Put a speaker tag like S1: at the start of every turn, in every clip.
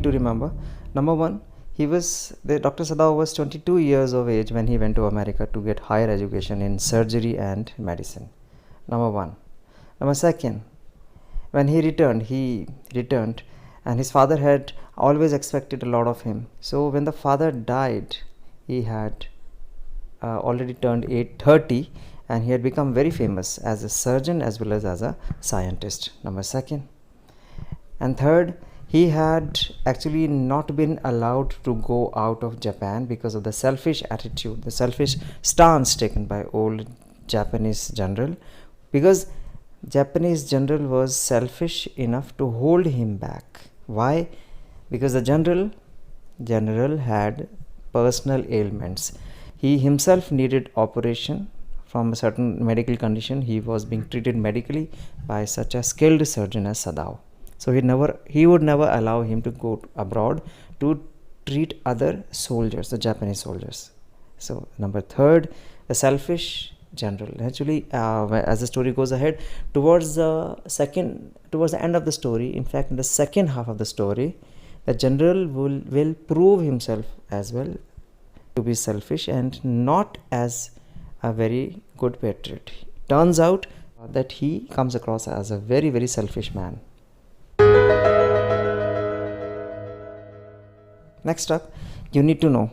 S1: to remember. Number one, Dr. Sadao was 22 years of age when he went to America to get higher education in surgery and medicine. Number one. Number second, when he returned and his father had always expected a lot of him. So when the father died, he had already turned 30, and he had become very famous as a surgeon as well as a scientist. Number second. And third, he had actually not been allowed to go out of Japan because of the selfish attitude, the selfish stance taken by old Japanese general, because Japanese general was selfish enough to hold him back. Why? Because the general had personal ailments. He himself needed operation from a certain medical condition. He was being treated medically by such a skilled surgeon as Sadao. So he would never allow him to go abroad to treat other soldiers, the Japanese soldiers. So number third, the selfish general. Actually, as the story goes ahead, towards the end of the story, in fact in the second half of the story, the general will prove himself as well to be selfish and not as a very good patriot. Turns out that he comes across as a very, very selfish man. Next up, you need to know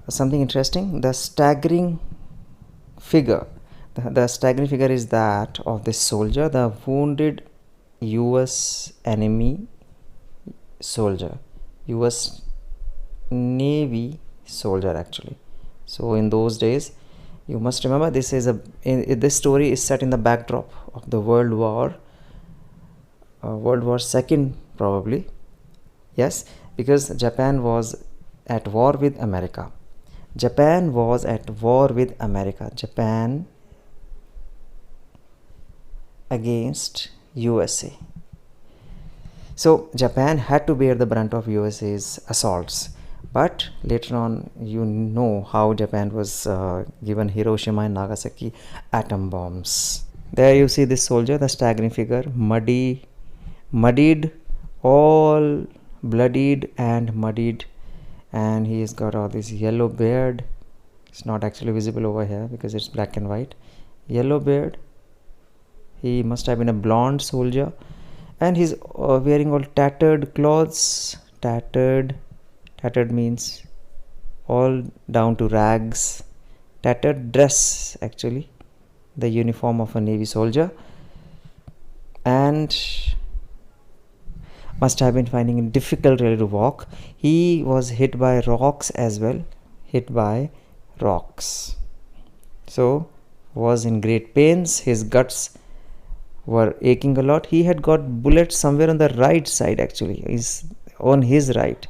S1: something interesting. The staggering figure. The staggering figure is that of this soldier, the wounded US enemy soldier, US Navy soldier actually. So in those days, you must remember, this story is set in the backdrop of the World War II probably. Yes, because Japan was at war with America. Japan against USA. So Japan had to bear the brunt of USA's assaults. But later on, you know how Japan was given Hiroshima and Nagasaki atom bombs. There you see this soldier, the staggering figure, muddied, all bloodied and muddied, and he has got all this yellow beard. It's not actually visible over here because it's black and white. Yellow beard. He must have been a blonde soldier, and he's wearing all tattered clothes. Tattered means all down to rags. Tattered dress, actually, the uniform of a Navy soldier, and must have been finding it difficult really to walk. He was hit by rocks as well. So was in great pains. His guts were aching a lot. He had got bullets somewhere on the right side actually. On his right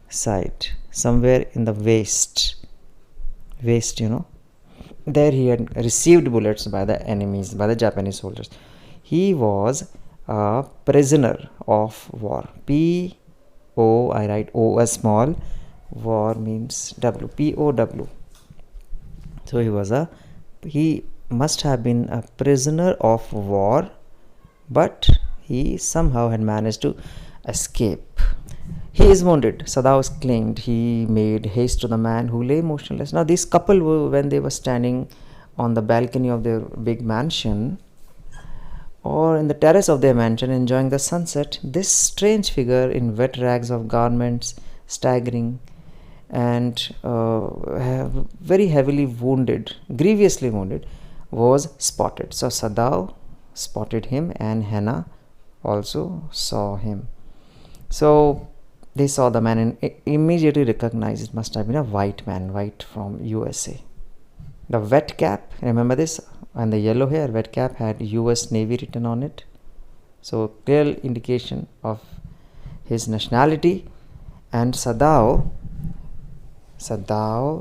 S1: side, somewhere in the waist, there he had received bullets by the enemies, by the Japanese soldiers. He was a prisoner of war. P-O, I write O as small, war means W, P-O-W. So he must have been a prisoner of war, but he somehow had managed to escape. He is wounded, Sadao claimed. He made haste to the man who lay motionless. Now this couple, when they were standing on the balcony of their big mansion or in the terrace of their mansion enjoying the sunset, this strange figure in wet rags of garments, staggering and very heavily wounded, grievously wounded, was spotted. So Sadao spotted him and Hannah also saw him. So they saw the man and immediately recognized it must have been a white man, white from USA. The wet cap, remember this, and the yellow hair, wet cap had US Navy written on it. So clear indication of his nationality. And Sadao,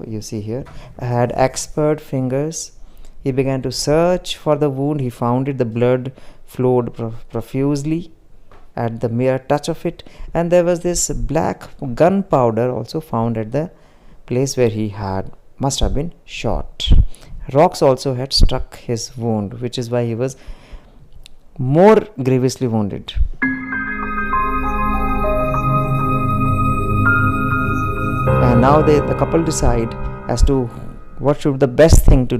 S1: you see here, had expert fingers. He began to search for the wound. He found it. The blood flowed profusely at the mere touch of it, and there was this black gunpowder also found at the place where he must have been shot. Rocks also had struck his wound, which is why he was more grievously wounded. And now the couple decide as to what should the best thing to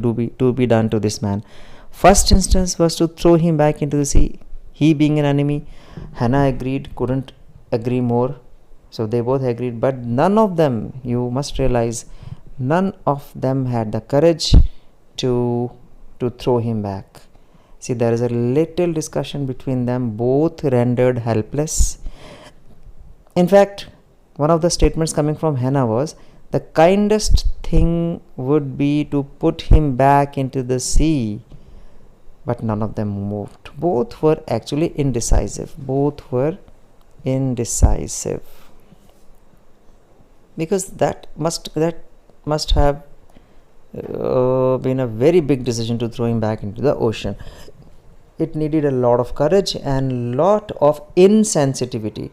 S1: be done to this man. First instance was to throw him back into the sea. He being an enemy, Hannah agreed, couldn't agree more. So they both agreed, but none of them, you must realize, none of them had the courage to throw him back. See, there is a little discussion between them, both rendered helpless. In fact, one of the statements coming from Hannah was, the kindest thing would be to put him back into the sea. But none of them moved. Both were actually indecisive. Because that must have been a very big decision to throw him back into the ocean. It needed a lot of courage and lot of insensitivity.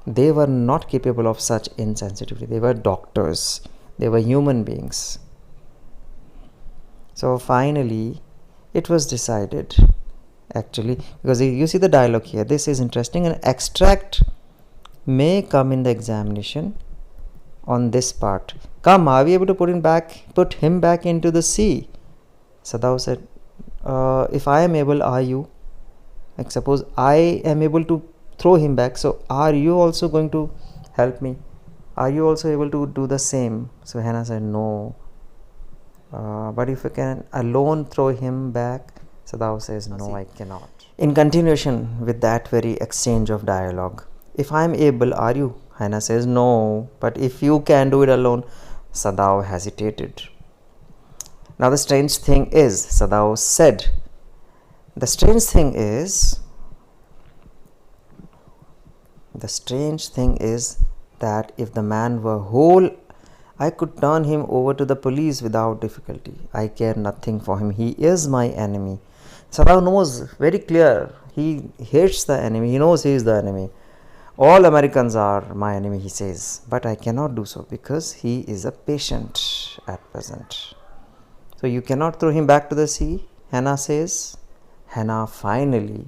S1: They were not capable of such insensitivity. They were doctors. They were human beings. So finally, it was decided, actually, because you see the dialogue here. This is interesting. An extract may come in the examination on this part. Come, are we able to put him back into the sea? Sadao said, if I am able, are you? Like, suppose I am able to throw him back, so are you also going to help me? Are you also able to do the same? So Hannah said, no. But if I can alone throw him back, Sadao says, no, I cannot. In continuation with that very exchange of dialogue, if I am able, are you? Hannah says, no. But if you can do it alone, Sadao hesitated. Now the strange thing is, Sadao said, the strange thing is that if the man were whole, I could turn him over to the police without difficulty. I care nothing for him. He is my enemy. Sadao knows very clear. He hates the enemy. He knows he is the enemy. All Americans are my enemy, he says. But I cannot do so because he is a patient at present. So you cannot throw him back to the sea, Hannah says. Hannah finally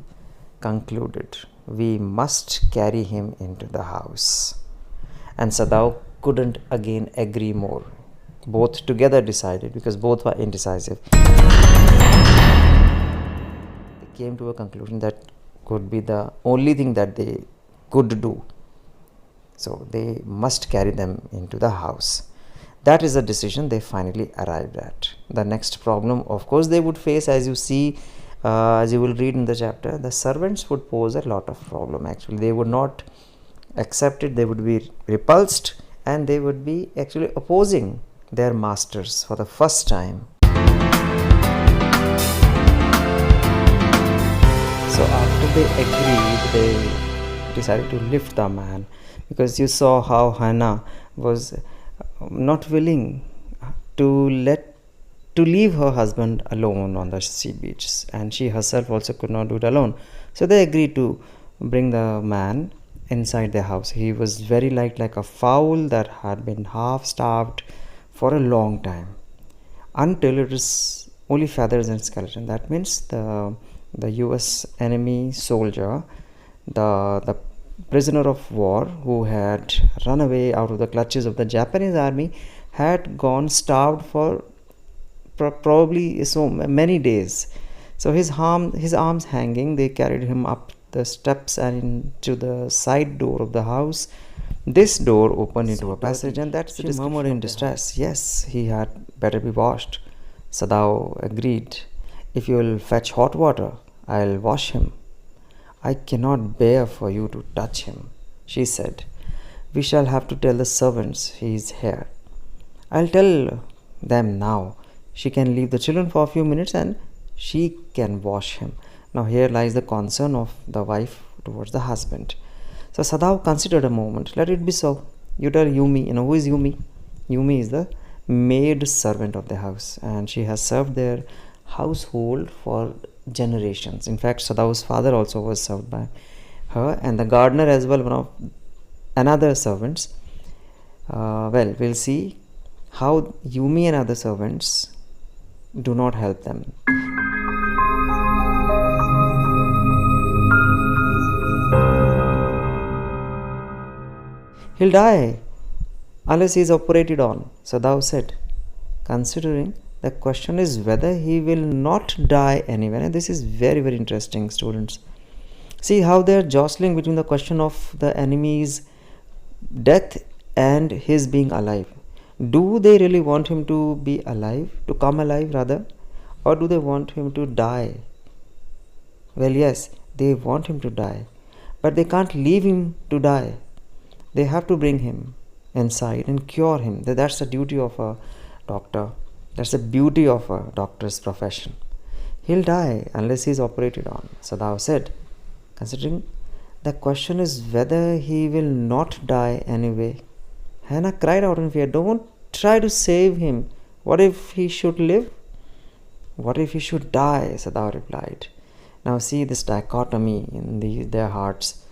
S1: concluded, we must carry him into the house. And Sadao couldn't again agree more. Both together decided, because both were indecisive. They came to a conclusion that could be the only thing that they could do. So they must carry them into the house. That is a decision they finally arrived at. The next problem, of course, they would face, as you see, as you will read in the chapter, the servants would pose a lot of problem. Actually, they would not accept it. They would be repulsed, and they would be actually opposing their masters for the first time. So after they agreed, they decided to lift the man, because you saw how Hannah was not willing to leave her husband alone on the sea beach, and she herself also could not do it alone. So they agreed to bring the man inside their house. He was very like a fowl that had been half starved for a long time, until it was only feathers and skeleton. That means the US enemy soldier, the prisoner of war who had run away out of the clutches of the Japanese army, had gone starved for probably so many days. So his arms hanging, they carried him up the steps and into the side door of the house. This door opened into a passage, and that's the murmured in distress. Yes, he had better be washed. Sadao agreed. If you will fetch hot water, I'll wash him. I cannot bear for you to touch him, she said. We shall have to tell the servants he is here. I'll tell them now. She can leave the children for a few minutes and she can wash him. Now here lies the concern of the wife towards the husband. So Sadao considered a moment. Let it be so. You tell Yumi. Who is Yumi? Yumi is the maid servant of the house, and she has served their household for generations. In fact, Sadao's father also was served by her, and the gardener as well, one of another servants. We'll see how Yumi and other servants do not help them. He'll die unless he is operated on. Sadao said, considering the question is whether he will not die anyway. And this is very, very interesting, students. See how they are jostling between the question of the enemy's death and his being alive. Do they really want him to be alive, to come alive rather, or do they want him to die? Well, yes, they want him to die, but they can't leave him to die. They have to bring him inside and cure him. That's the duty of a doctor. That's the beauty of a doctor's profession. He'll die unless he's operated on. Sadao said, considering the question is whether he will not die anyway. Hannah cried out in fear, don't try to save him. What if he should live? What if he should die? Sadao replied. Now see this dichotomy in their hearts.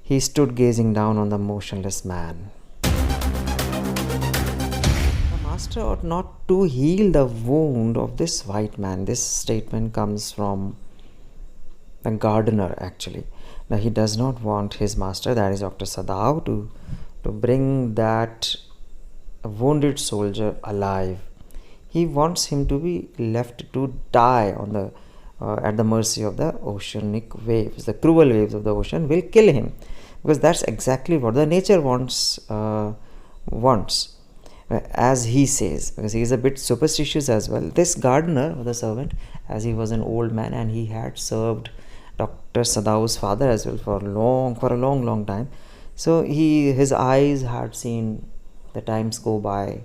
S1: He stood gazing down on the motionless man. The master ought not to heal the wound of this white man. This statement comes from the gardener actually. Now he does not want his master, that is Dr. Sadao, to bring that wounded soldier alive. He wants him to be left to die on the at the mercy of the oceanic waves. The cruel waves of the ocean will kill him, because that's exactly what the nature wants, as he says, because he is a bit superstitious as well. This gardener or the servant, as he was an old man and he had served Dr. Sadao's father as well for a long time, so his eyes had seen the times go by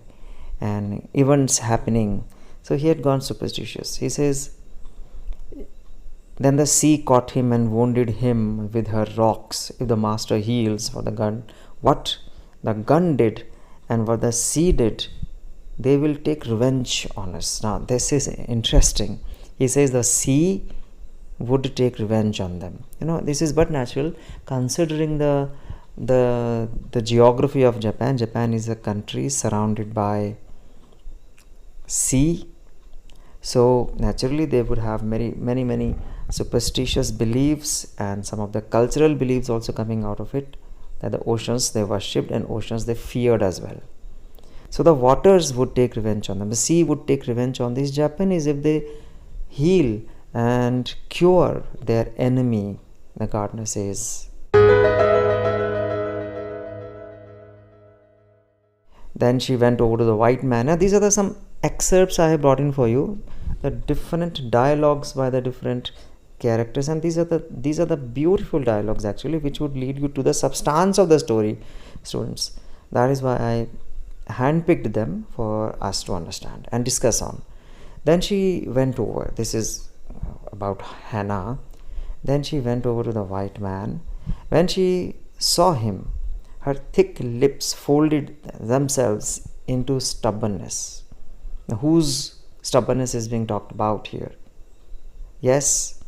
S1: and events happening, so he had gone superstitious. He says, then the sea caught him and wounded him with her rocks. If the master heals for the gun, what the gun did and what the sea did, they will take revenge on us. Now this is interesting. He says the sea would take revenge on them. This is but natural, considering the geography of Japan. Japan is a country surrounded by sea, so naturally they would have many superstitious beliefs, and some of the cultural beliefs also coming out of it, that the oceans they worshipped and oceans they feared as well. So the waters would take revenge on them, the sea would take revenge on these Japanese if they heal and cure their enemy, the gardener says. Then she went over to the white man. Now these are some excerpts I have brought in for you, the different dialogues by the different characters, and these are the beautiful dialogues actually, which would lead you to the substance of the story, students. That is why I handpicked them for us to understand and discuss on. Then she went over, this is about Hannah. Then she went over to the white man. When she saw him, her thick lips folded themselves into stubbornness. Now, whose stubbornness is being talked about here? Yes,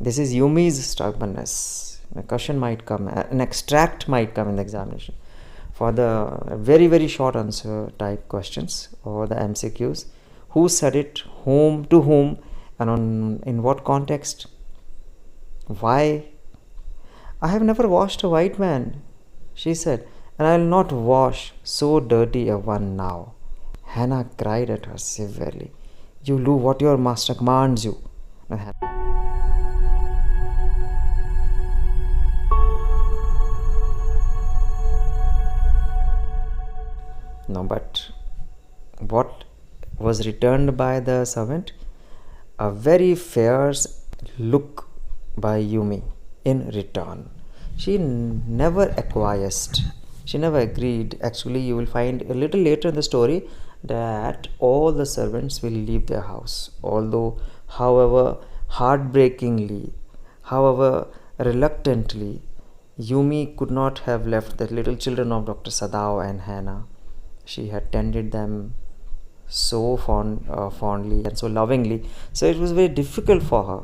S1: this is Yumi's stubbornness. A question might come, an extract might come in the examination for the very, very short answer type questions or the MCQs. Who said it, whom, to whom, and in what context? Why? I have never washed a white man, she said, and I will not wash so dirty a one now. Hannah cried at her severely. You do what your master commands you. No, but what was returned by the servant? A very fierce look by Yumi in return. She never acquiesced. She never agreed. Actually, you will find a little later in the story that all the servants will leave their house. Although, however heartbreakingly, however reluctantly, Yumi could not have left the little children of Dr. Sadao and Hannah. She had tended them so fondly and so lovingly. So it was very difficult for her.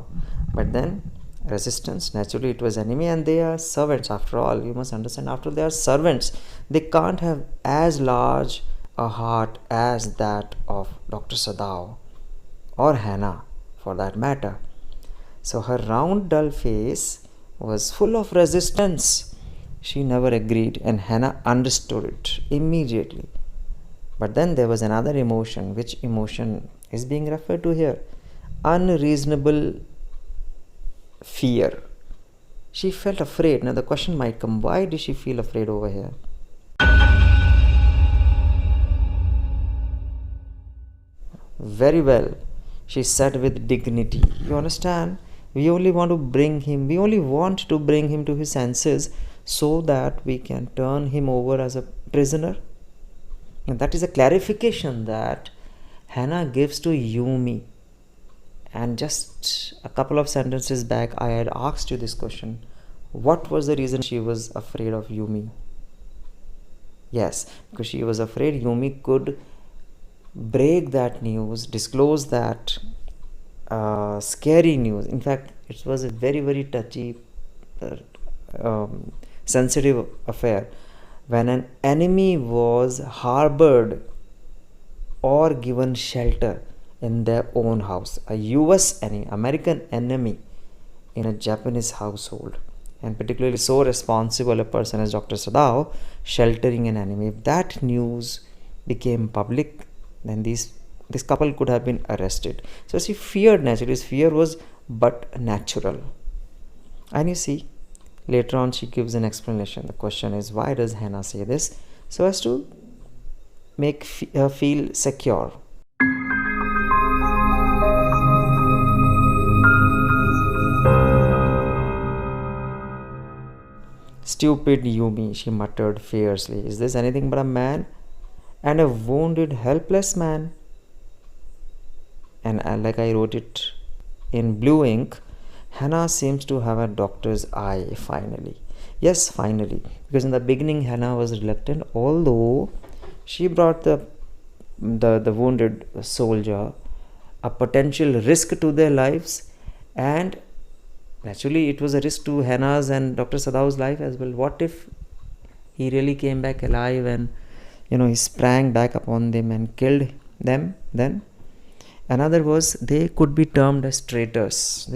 S1: But then resistance, naturally it was enemy, and they are servants after all. You must understand, after they are servants, they can't have as large a heart as that of Dr. Sadao or Hannah for that matter. So her round dull face was full of resistance She never agreed, and Hannah understood it immediately. But then there was another emotion, which emotion is being referred to here? Unreasonable fear. She felt afraid. Now the question might come, why did she feel afraid over here? Very well. She said with dignity. You understand? We only want to bring him to his senses so that we can turn him over as a prisoner. And that is a clarification that Hannah gives to Yumi. And just a couple of sentences back, I had asked you this question. What was the reason she was afraid of Yumi? Yes, because she was afraid Yumi could break that news, disclose that scary news. In fact, it was a very, very touchy, sensitive affair when an enemy was harbored or given shelter in their own house. A US enemy, American enemy in a Japanese household, and particularly so responsible a person as Dr. Sadao sheltering an enemy. If that news became public, then this couple could have been arrested. So she feared naturally. His fear was but natural. And you see, later on she gives an explanation. The question is, why does Hannah say this? So as to make her feel secure. Stupid Yumi, she muttered fiercely. Is this anything but a man? And a wounded, helpless man. And like I wrote it in blue ink, Hannah seems to have a doctor's eye finally. Yes, finally. Because in the beginning, Hannah was reluctant, although she brought the wounded soldier a potential risk to their lives, and naturally it was a risk to Hannah's and Dr. Sadao's life as well. What if he really came back alive and he sprang back upon them and killed them? Then another was, they could be termed as traitors.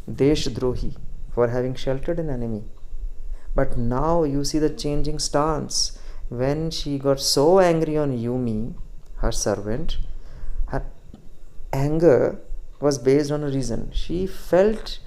S1: Deshdrohi, for having sheltered an enemy. But now you see the changing stance. When she got so angry on Yumi, her servant, her anger was based on a reason. She felt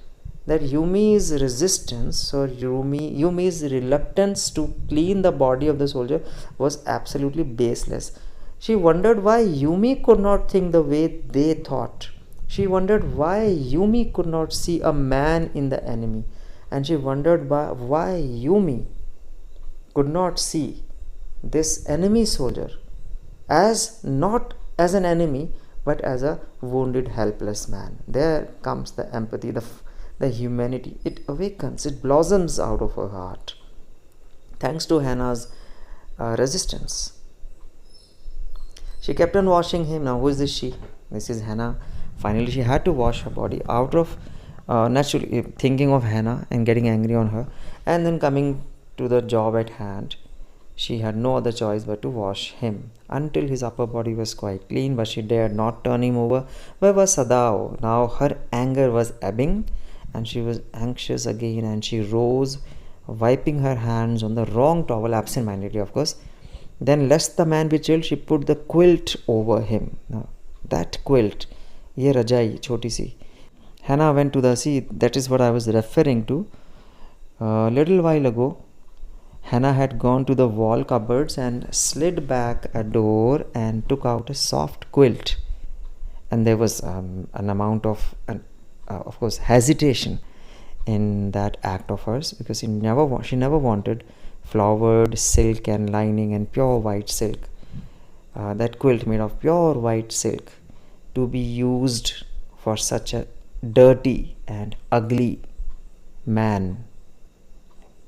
S1: that Yumi's resistance or Yumi's reluctance to clean the body of the soldier was absolutely baseless. She wondered why Yumi could not think the way they thought. She wondered why Yumi could not see a man in the enemy. And she wondered why Yumi could not see this enemy soldier as not as an enemy but as a wounded, helpless man. There comes the empathy, the humanity. It awakens, it blossoms out of her heart thanks to Hannah's resistance. She kept on washing him. Now who is this she? This is Hannah. Finally she had to wash her body out of naturally thinking of Hannah and getting angry on her, and then coming to the job at hand. She had no other choice but to wash him until his upper body was quite clean, but she dared not turn him over. Where was Sadao? Now her anger was ebbing and she was anxious again, and she rose, wiping her hands on the wrong towel, absent-mindedly of course. Then, lest the man be chilled, she put the quilt over him. Now, that quilt, ye rajai, choti si. Hannah went to the sea. That is what I was referring to. A little while ago, Hannah had gone to the wall cupboards and slid back a door and took out a soft quilt. And there was an amount of course, hesitation in that act of hers, because she never wanted flowered silk and lining and pure white silk. That quilt made of pure white silk to be used for such a dirty and ugly man,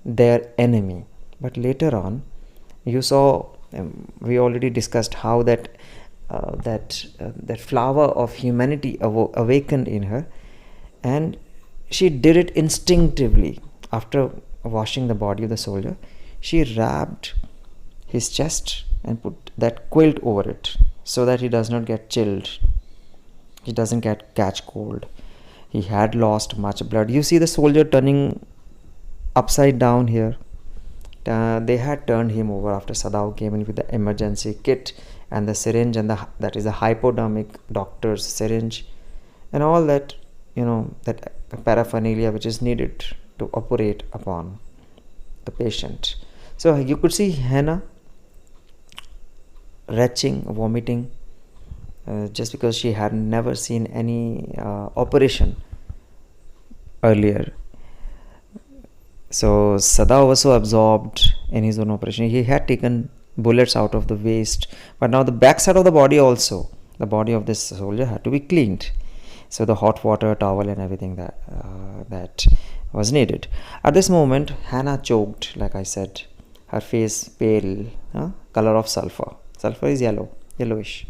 S1: their enemy. But later on, you saw, we already discussed how that flower of humanity awakened in her, and she did it instinctively. After washing the body of the soldier, she wrapped his chest and put that quilt over it so that he does not get chilled, he doesn't catch cold. He had lost much blood. You see the soldier turning upside down here. They had turned him over after Sadao came in with the emergency kit and the syringe, and that is a hypodermic doctor's syringe and all that, that paraphernalia which is needed to operate upon the patient. So you could see Hannah retching, vomiting, just because she had never seen any operation earlier. So Sadao was so absorbed in his own operation. He had taken bullets out of the waist, but now the backside of the body also, the body of this soldier had to be cleaned. So the hot water, towel and everything that was needed. At this moment, Hannah choked, like I said, her face pale, color of sulfur. Sulfur is yellowish.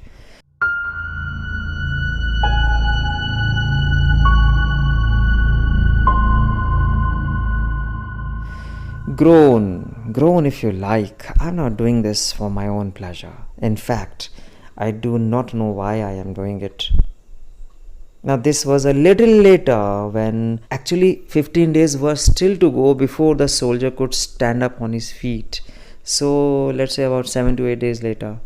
S1: Groan if you like. I'm not doing this for my own pleasure. In fact, I do not know why I am doing it. Now this was a little later, when actually 15 days were still to go before the soldier could stand up on his feet. So let's say about 7 to 8 days later,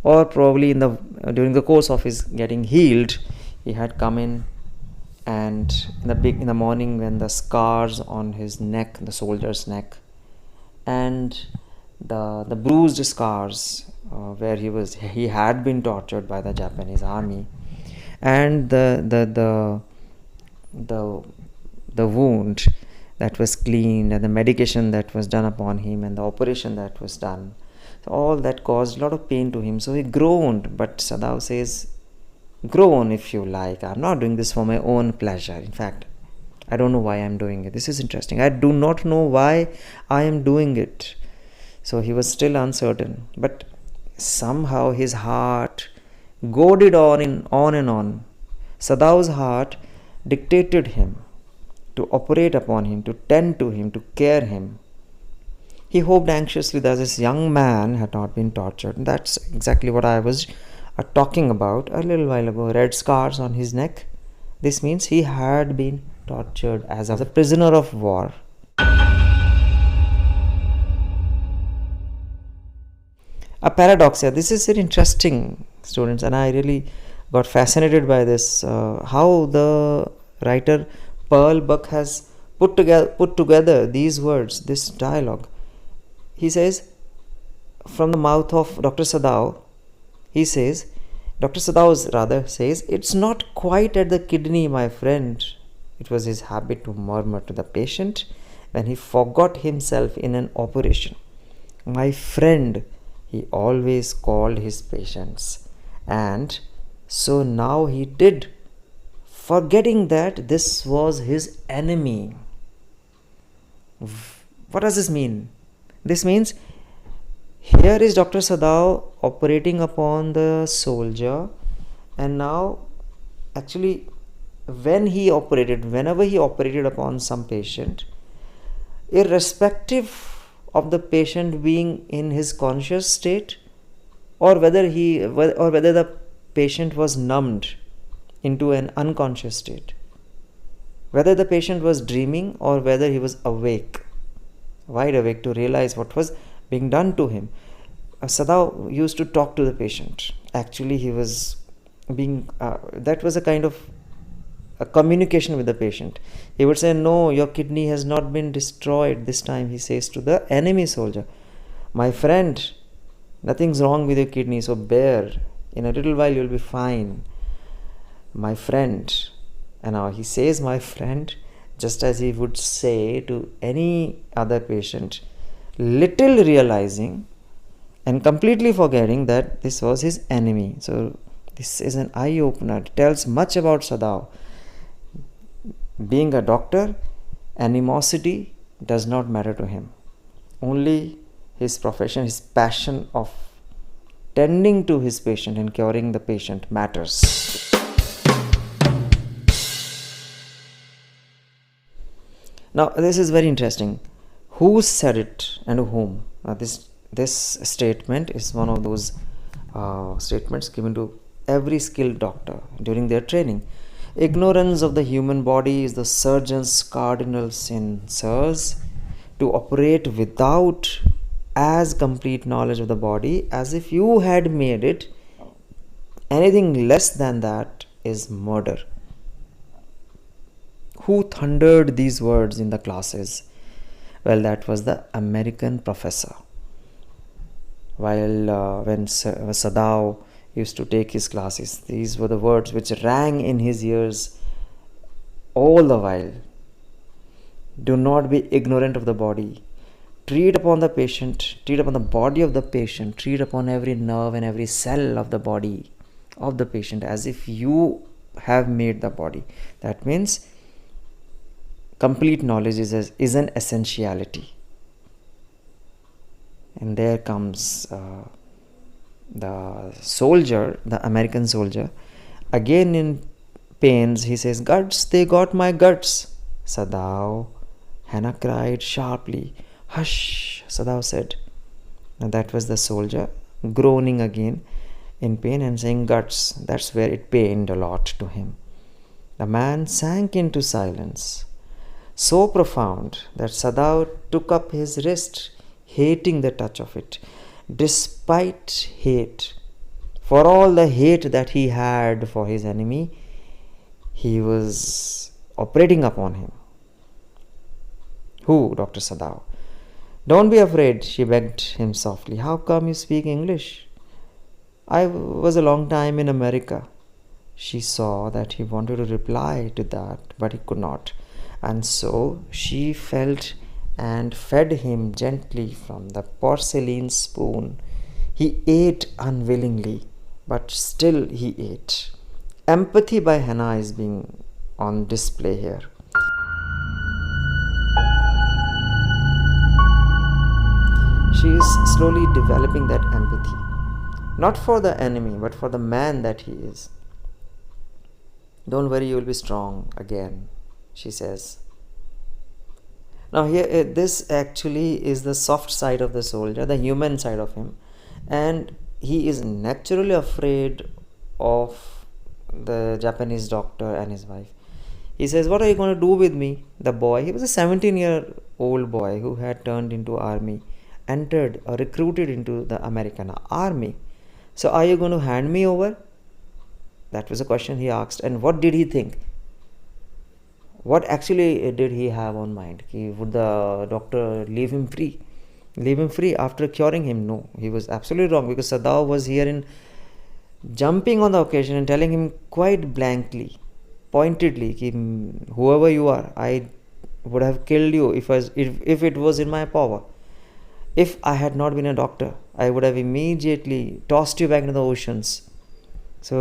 S1: or probably during the course of his getting healed, he had come in, and in the morning, when the scars on his neck, the soldier's neck, and the bruised scars where he had been tortured by the Japanese army, and the wound that was cleaned, and the medication that was done upon him, and the operation that was done, so all that caused a lot of pain to him. So he groaned. But Sadao says, groan if you like. I'm not doing this for my own pleasure. In fact, I don't know why I'm doing it. This is interesting. I do not know why I am doing it. So he was still uncertain, but somehow his heart goaded on and on. Sadao's heart dictated him to operate upon him, to tend to him, to care him. He hoped anxiously that this young man had not been tortured. And that's exactly what I was talking about a little while ago. Red scars on his neck. This means he had been tortured as a prisoner of war. A paradox here. This is very interesting, students, and I really got fascinated by this. How the writer Pearl Buck has put together these words, this dialogue. He says, from the mouth of Dr. Sadao, Dr. Sadao says, it's not quite at the kidney, my friend. It was his habit to murmur to the patient when he forgot himself in an operation. My friend, he always called his patients. And so now he did, forgetting that this was his enemy. What does this mean? This means here is Dr. Sadao operating upon the soldier, and now actually whenever he operated upon some patient, irrespective of the patient being in his conscious state, or whether the patient was numbed into an unconscious state, whether the patient was dreaming or whether he was wide awake to realize what was being done to him. Sadao used to talk to the patient. Actually, he was that was a kind of a communication with the patient. He would say, no, your kidney has not been destroyed this time, he says to the enemy soldier. My friend, nothing's wrong with your kidney, so bear. In a little while you'll be fine. My friend. And now he says my friend just as he would say to any other patient, little realizing and completely forgetting that this was his enemy. So this is an eye-opener. It tells much about Sadao. Being a doctor, animosity does not matter to him. Only his profession, his passion of tending to his patient and curing the patient matters. Now this is very interesting. Who said it and whom? This statement is one of those statements given to every skilled doctor during their training. Ignorance of the human body is the surgeon's cardinal sin, sirs. to operate without as complete knowledge of the body as if you had made it. Anything less than that is murder. Who thundered these words in the classes? Well, that was the American professor. When Sadao used to take his classes, these were the words which rang in his ears all the while. Do not be ignorant of the body. Treat upon the patient, treat upon the body of the patient, treat upon every nerve and every cell of the body of the patient as if you have made the body. That means complete knowledge is an essentiality. And there comes the soldier, the American soldier, again in pains. He says, "Guts, they got my guts." Sadao, Hannah cried sharply. "Hush," Sadao said. And that was the soldier groaning again in pain and saying guts. That's where it pained a lot to him. The man sank into silence, so profound that Sadao took up his wrist, hating the touch of it. Despite hate, for all the hate that he had for his enemy, he was operating upon him. Who? Dr. Sadao. "Don't be afraid," she begged him softly. "How come you speak English?" "I was a long time in America." She saw that he wanted to reply to that, but he could not. And so she felt and fed him gently from the porcelain spoon. He ate unwillingly, but still he ate. Empathy by Hannah is being on display here. She is slowly developing that empathy, not for the enemy, but for the man that he is. "Don't worry, you will be strong again," she says. Now here, this actually is the soft side of the soldier, the human side of him, and he is naturally afraid of the Japanese doctor and his wife. He says, "What are you going to do with me?" The boy, he was a 17-year-old boy who had turned into army, entered or recruited into the American army. "So are you going to hand me over?" That was a question he asked. And what did he think? What actually did he have on mind? Would the doctor leave him free? Leave him free after curing him? No, he was absolutely wrong, because Sadao was here in jumping on the occasion and telling him quite blankly, pointedly, "Whoever you are, I would have killed you if it was in my power. If I had not been a doctor, I would have immediately tossed you back into the oceans. So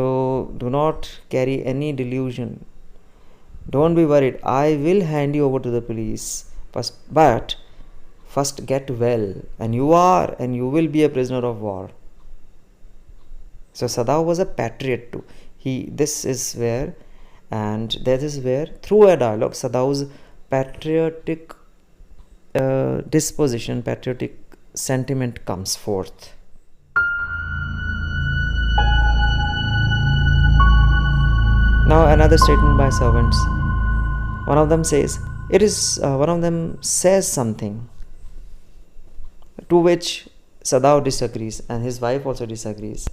S1: do not carry any delusion. Don't be worried. I will hand you over to the police. But first get well, and you will be a prisoner of war." So Sadao was a patriot too. This is where through a dialogue, Sadao's patriotic disposition, patriotic sentiment comes forth. Now another statement by servants. One of them says something to which Sadao disagrees, and his wife also disagrees.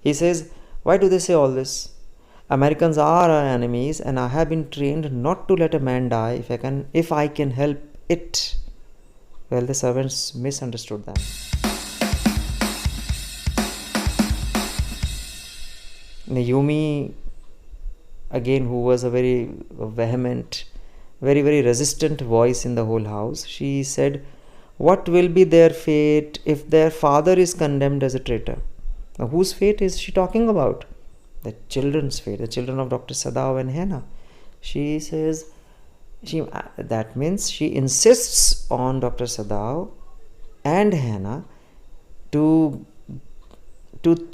S1: He says, "Why do they say all this? Americans are our enemies, and I have been trained not to let a man die if I can help it." Well, the servants misunderstood them. Naomi, again, who was a very vehement, very, very resistant voice in the whole house, she said, "What will be their fate if their father is condemned as a traitor?" Now, whose fate is she talking about? The children's fate, the children of Dr. Sadao and Hannah. She says, that means she insists on Dr. Sadao and Hannah to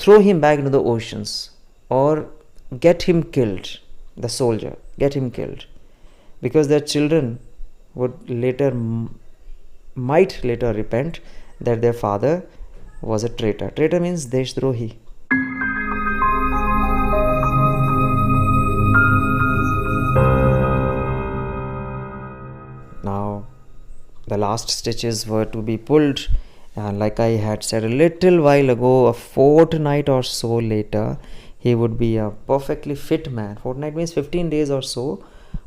S1: throw him back into the oceans or get him killed, the soldier, get him killed, because their children might later repent that their father was a traitor. Traitor means Deshdrohi. Now, the last stitches were to be pulled, like I had said a little while ago, a fortnight or so later, he would be a perfectly fit man. Fortnight means 15 days or so.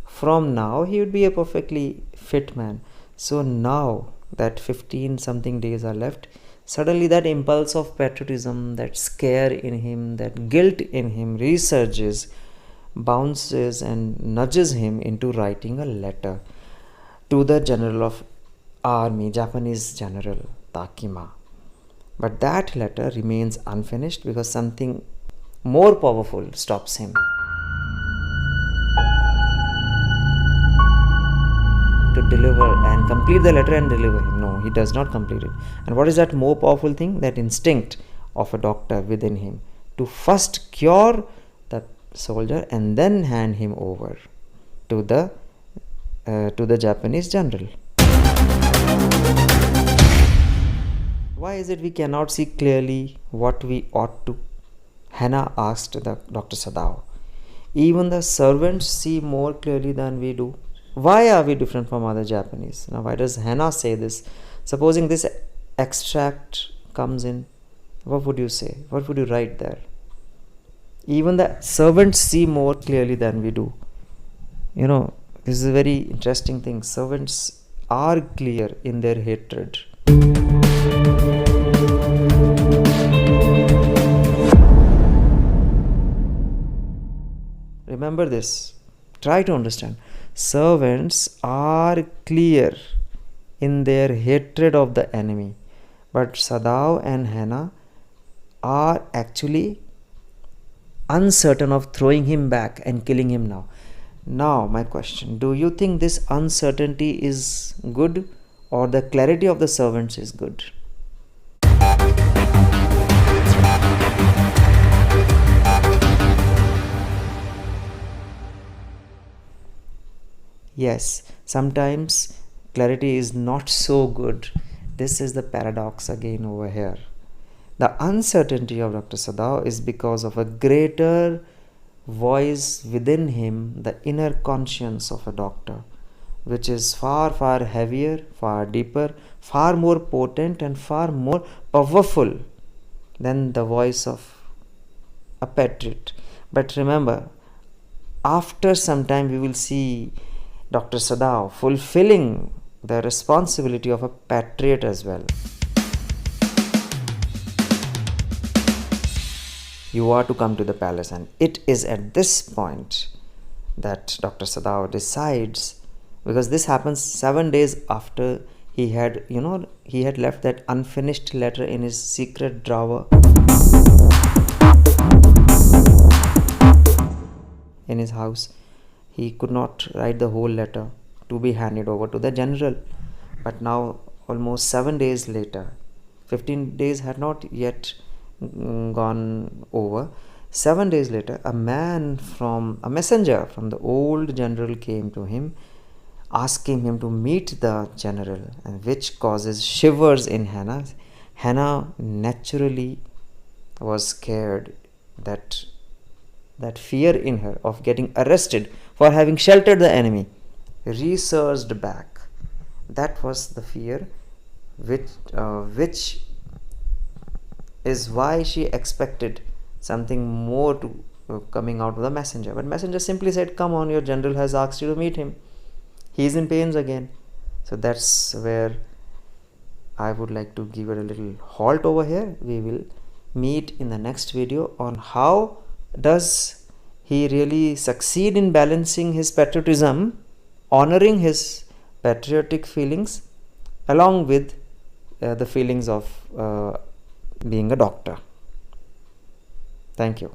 S1: From now, he would be a perfectly fit man. So now that 15 something days are left, suddenly that impulse of patriotism, that scare in him, that guilt in him resurges, bounces and nudges him into writing a letter to the general of army, Japanese general Takima. But that letter remains unfinished because something more powerful stops him to deliver and complete the letter and deliver him. No, he does not complete it. And what is that more powerful thing? That instinct of a doctor within him to first cure the soldier and then hand him over to the Japanese general. Why is it we cannot see clearly what we ought to? Hannah asked the Dr. Sadao. Even the servants see more clearly than we do. Why are we different from other Japanese? Now, why does Hannah say this? Supposing this extract comes in, what would you say? What would you write there? Even the servants see more clearly than we do. You know, this is a very interesting thing. Servants are clear in their hatred. Remember this. Try to understand. Servants are clear in their hatred of the enemy. But Sadao and Hannah are actually uncertain of throwing him back and killing him now. Now, my question, do you think this uncertainty is good or the clarity of the servants is good? Yes, sometimes clarity is not so good. This is the paradox again over here. The uncertainty of Dr. Sadao is because of a greater voice within him, the inner conscience of a doctor, which is far, far heavier, far deeper, far more potent and far more powerful than the voice of a patriot. But remember, after some time we will see Dr. Sadao fulfilling the responsibility of a patriot as well. You are to come to the palace, and it is at this point that Dr. Sadao decides, because this happens 7 days after he had left that unfinished letter in his secret drawer in his house. He could not write the whole letter to be handed over to the general. But now, almost 7 days later, 15 days had not yet gone over. 7 days later, a messenger from the old general came to him, asking him to meet the general, and which causes shivers in Hannah. Hannah naturally was scared. That fear in her of getting arrested for having sheltered the enemy resurged back. That was the fear which is why she expected something more to coming out of the messenger. But messenger simply said, "Come on, your general has asked you to meet him. He is in pains again." So that's where I would like to give it a little halt over here. We will meet in the next video on how does he really succeed in balancing his patriotism, honoring his patriotic feelings along with the feelings of being a doctor. Thank you.